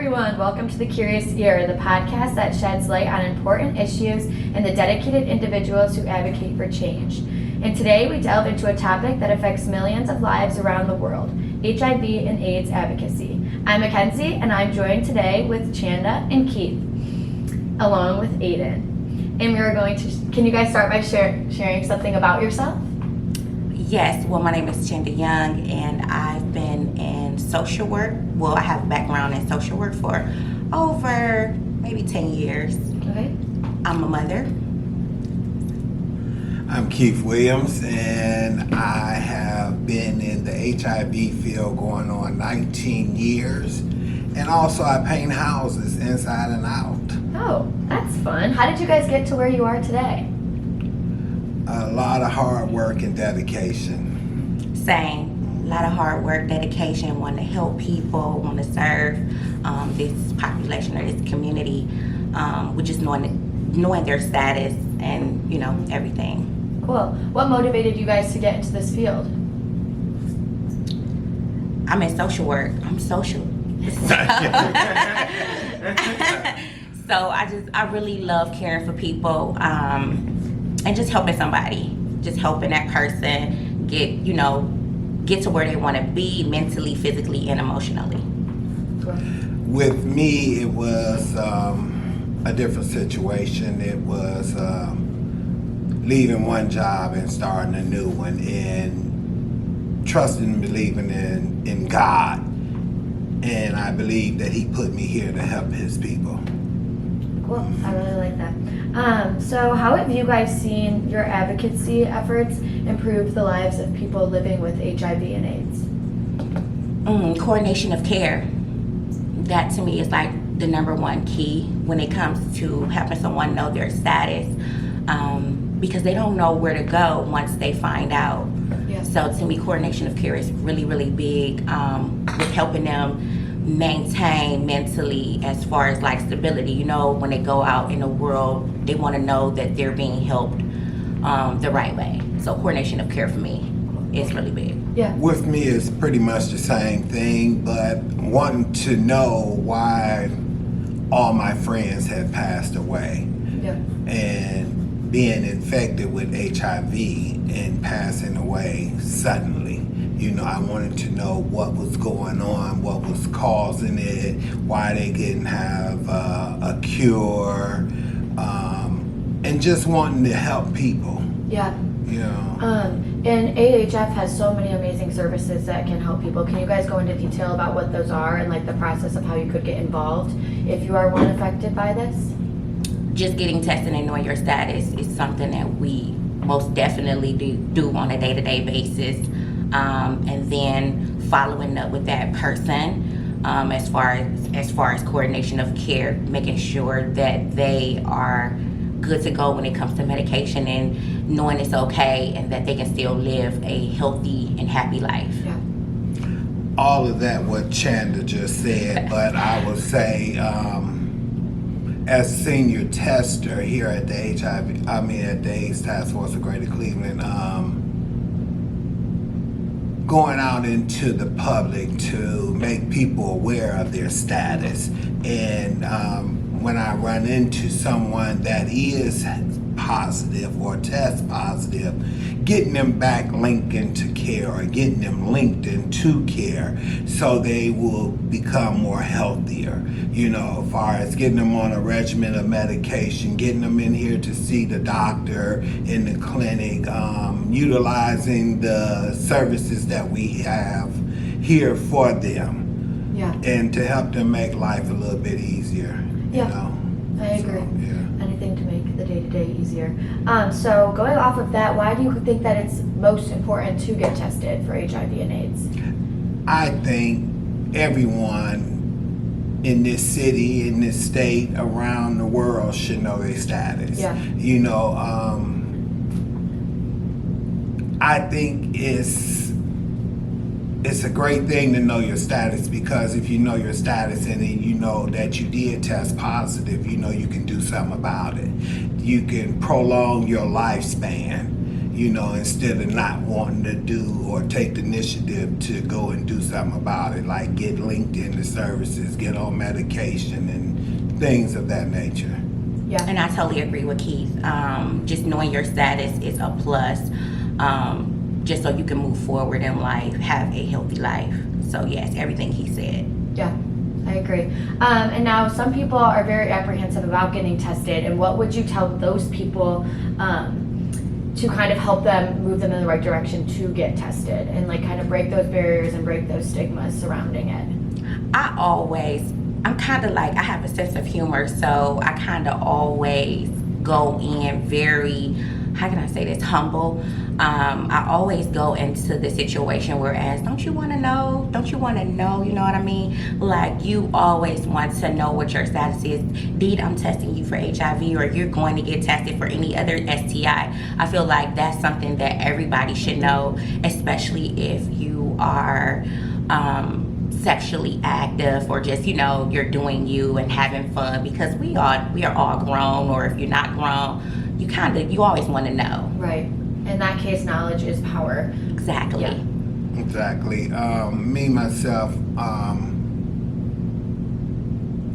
everyone, welcome to The Curious Ear, the podcast that sheds light on important issues and the dedicated individuals who advocate for change. And today we delve into a topic that affects millions of lives around the world, HIV and AIDS advocacy. I'm Mackenzie, and I'm joined today with Chanda and Keith, along with Aiden. And we are going to, can you guys start by sharing something about yourself? Yes, well, my name is Chanda Young, and I've been in social work. Well, I have a background in social work for over maybe 10 years. Okay. I'm a mother. I'm Keith Williams, and I have been in the HIV field going on 19 years. And also I paint houses inside and out. Oh, that's fun. How did you guys get to where you are today? A lot of hard work and dedication. Same. A lot of hard work, dedication, want to help people, want to serve this population or this community, with just knowing their status and, you know, everything. Cool. What motivated you guys to get into this field? I'm in social work. I'm social. So I really love caring for people, and just helping somebody, just helping that person get to where they want to be mentally, physically, and emotionally. With me, it was a different situation. It was leaving one job and starting a new one, and trusting and believing in God. And I believe that He put me here to help His people. Cool. I really like that. So how have you guys seen your advocacy efforts improve the lives of people living with HIV and AIDS? Coordination of care. That to me is like the number one key when it comes to helping someone know their status, because they don't know where to go once they find out. Yeah. So to me, coordination of care is really, really big, with helping them maintain mentally as far as like stability. You know, when they go out in the world, they want to know that they're being helped the right way. So coordination of care for me is really big. Yeah. With me, it's pretty much the same thing, but wanting to know why all my friends had passed away. Yeah. And being infected with HIV and passing away suddenly. You know, I wanted to know what was going on, what was causing it, why they didn't have a cure, and just wanting to help people. Yeah. You know. And AHF has so many amazing services that can help people. Can you guys go into detail about what those are and like the process of how you could get involved if you are one affected by this? Just getting tested and knowing your status is something that we most definitely do on a day-to-day basis. And then following up with that person, as far as coordination of care, making sure that they are good to go when it comes to medication and knowing it's okay and that they can still live a healthy and happy life. Yeah. All of that what Chanda just said, but I would say as senior tester here at the at the AIDS Task Force of Greater Cleveland, going out into the public to make people aware of their status. And when I run into someone that is positive or test positive, getting them back linked into care or getting them linked into care so they will become more healthier. You know, as far as getting them on a regimen of medication, getting them in here to see the doctor in the clinic, utilizing the services that we have here for them. Yeah. And to help them make life a little bit easier. Yeah. You know? I agree. So, yeah. Anything to make the day-to-day easier. So going off of that, why do you think that it's most important to get tested for HIV and AIDS? I think everyone in this city, in this state, around the world should know their status. Yeah. You know, I think it's a great thing to know your status, because if you know your status and then you know that you did test positive, you know you can do something about it. You can prolong your lifespan. instead of not wanting to do or take the initiative to go and do something about it, like get linked into services, get on medication, and things of that nature. Yeah. And I totally agree with Keith. Just knowing your status is a plus, just so you can move forward in life, have a healthy life. So yes, everything he said. Yeah, I agree. And now some people are very apprehensive about getting tested, and what would you tell those people to kind of help them, move them in the right direction to get tested and like kind of break those barriers and break those stigmas surrounding it? I'm kind of like, I have a sense of humor, so I kind of always go in very, how can I say this, humble. I always go into the situation whereas, don't you want to know, you know what I mean? Like, you always want to know what your status is. Indeed, I'm testing you for HIV, or you're going to get tested for any other STI. I feel like that's something that everybody should know, especially if you are sexually active, or just, you're doing you and having fun, because we are all grown, or if you're not grown, you always want to know. Right. In that case, knowledge is power. Exactly. Yeah. Exactly. Me, myself,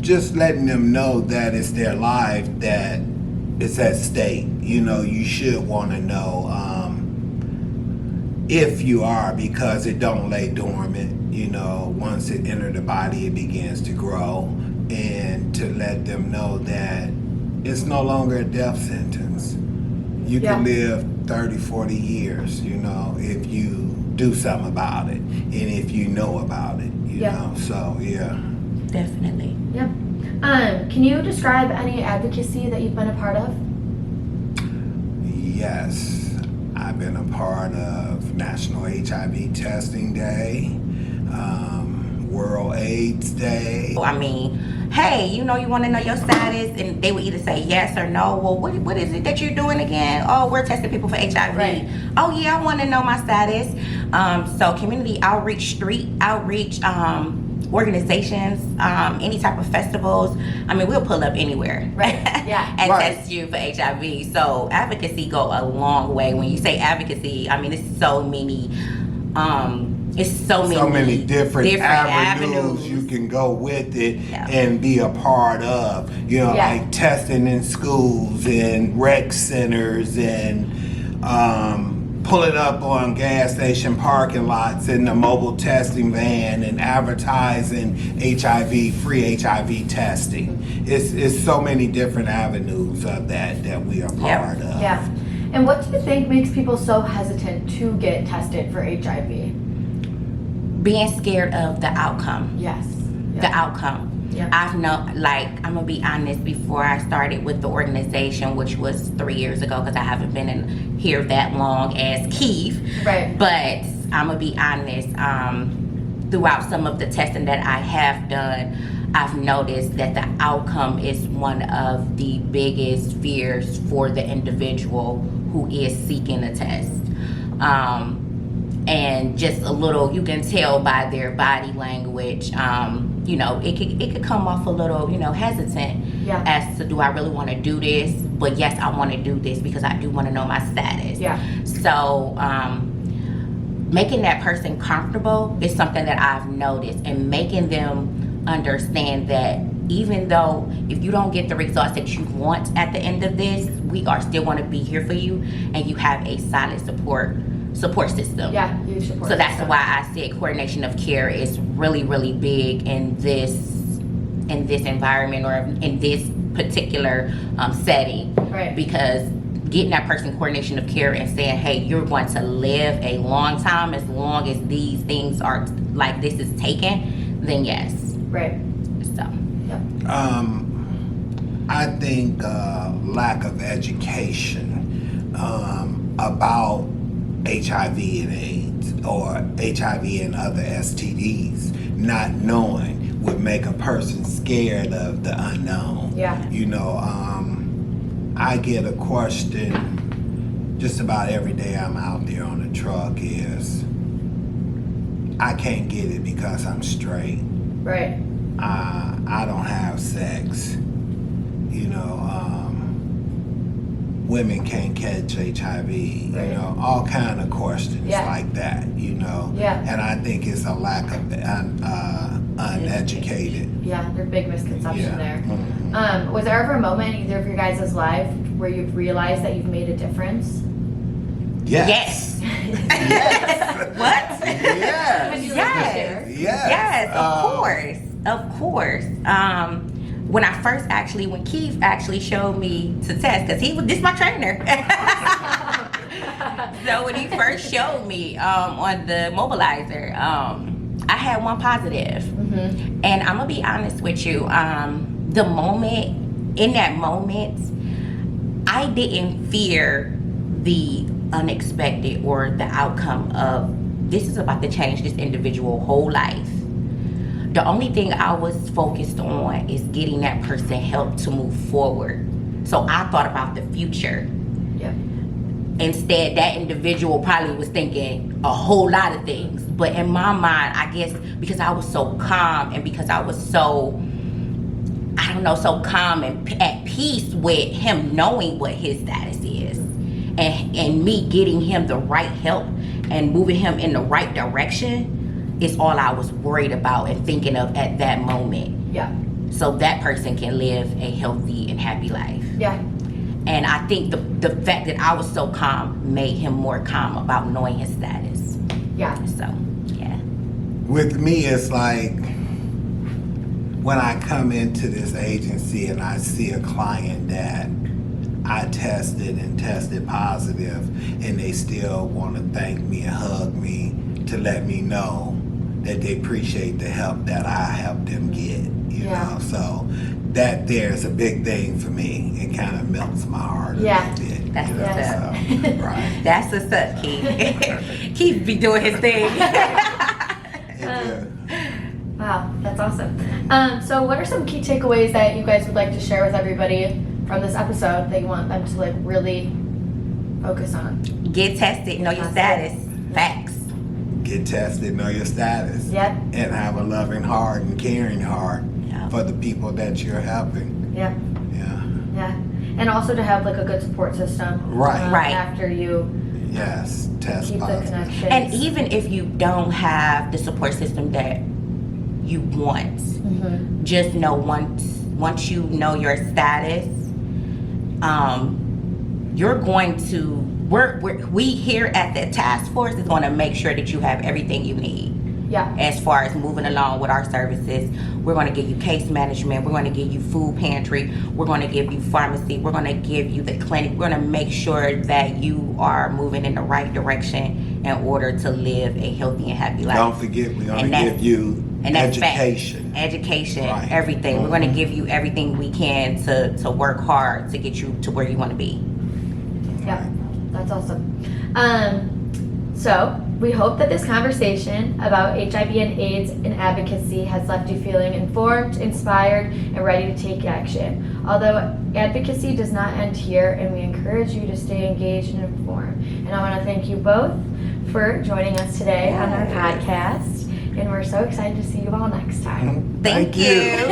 just letting them know that it's their life that is at stake. You should want to know if you are, because it don't lay dormant. Once it enters the body, it begins to grow, and to let them know that it's no longer a death sentence. You can live 30, 40 years, if you do something about it, and if you know about it, know. So, yeah. Definitely. Yep. Can you describe any advocacy that you've been a part of? Yes. I've been a part of National HIV Testing Day, World AIDS Day. I mean, hey, you want to know your status, and they would either say yes or no. Well, what is it that you're doing again? Oh, we're testing people for HIV. Right. Oh yeah, I want to know my status. So community outreach, street outreach, organizations, any type of festivals. I mean, we'll pull up anywhere. Right. Yeah. And Right. test you for HIV. So advocacy go a long way. When you say advocacy, I mean, it's so many. It's so many different avenues you can go with it and be a part of. Like testing in schools and rec centers, and pulling up on gas station parking lots in the mobile testing van, and advertising free HIV testing. It's so many different avenues of that we are part of. Yeah. And what do you think makes people so hesitant to get tested for HIV? Being scared of the outcome. Yes. The outcome. Yeah. I'm gonna be honest, before I started with the organization, which was 3 years ago, because I haven't been in here that long as Keith. Right. But I'm gonna be honest, throughout some of the testing that I have done, I've noticed that the outcome is one of the biggest fears for the individual who is seeking a test. And just a little, you can tell by their body language, it could come off a little, hesitant as to, do I really want to do this? But yes, I want to do this because I do want to know my status. Yeah. So making that person comfortable is something that I've noticed, and making them understand that even though if you don't get the results that you want at the end of this, we are still going to be here for you, and you have a solid support system. Yeah, huge support. So that's why I said coordination of care is really, really big in this environment, or in this particular setting. Right. Because getting that person coordination of care and saying, hey, you're going to live a long time as long as these things are like this is taken, then yes. Right. So. Yep. I think lack of education about HIV and AIDS, or HIV and other STDs, not knowing would make a person scared of the unknown. Yeah. I get a question just about every day I'm out there on the truck is, I can't get it because I'm straight. Right. I don't have sex. women can't catch HIV, you Right. know, all kind of questions Yeah. like that, you know. Yeah. And I think it's a lack of uneducated. Yeah, there's a big misconception Yeah. there. Mhm. Was there ever a moment in either of your guys' life where you've realized that you've made a difference? Yes. What? Yes. Would you like to share? Yes. Yes, of course. When I first when Keith actually showed me to test, because this is my trainer. So when he first showed me on the mobilizer, I had one positive. Mm-hmm. And I'm gonna be honest with you, in that moment, I didn't fear the unexpected or the outcome of this is about to change this individual whole life. The only thing I was focused on is getting that person help to move forward. So I thought about the future. Yep. Instead, that individual probably was thinking a whole lot of things. But in my mind, I guess because I was so calm and because I was so, so calm and at peace with him knowing what his status is and me getting him the right help and moving him in the right direction is all I was worried about and thinking of at that moment. Yeah. So that person can live a healthy and happy life. Yeah. And I think the fact that I was so calm made him more calm about knowing his status. Yeah. So, yeah. With me, it's like when I come into this agency and I see a client that I tested positive, and they still want to thank me and hug me to let me know that they appreciate the help that I helped them get, you know. So that there's a big thing for me. It kind of melts my heart a little bit. That's you know, what's up. so, right. That's what's up, Keith. Keith be doing his thing. Wow, that's awesome. So what are some key takeaways that you guys would like to share with everybody from this episode that you want them to really focus on? Get tested, know your status. Facts. Get tested, know your status. Yep. And have a loving heart and caring heart for the people that you're helping. Yeah. Yeah. Yeah. And also to have a good support system. Right. Right. After you Yes. Test keep positive. the connection. And even if you don't have the support system that you want, Mm-hmm. just know once you know your status, you're going to we here at the task force is going to make sure that you have everything you need. Yeah. As far as moving along with our services, we're going to give you case management, we're going to give you food pantry, we're going to give you pharmacy, we're going to give you the clinic. We're going to make sure that you are moving in the right direction in order to live a healthy and happy life. Don't forget, we're going to give you education. Education, Right. everything. Mm-hmm. We're going to give you everything we can to work hard to get you to where you want to be. Yeah. That's awesome. So we hope that this conversation about HIV and AIDS and advocacy has left you feeling informed, inspired, and ready to take action. Although advocacy does not end here, and we encourage you to stay engaged and informed. And I want to thank you both for joining us today on our podcast. And we're so excited to see you all next time. Thank you.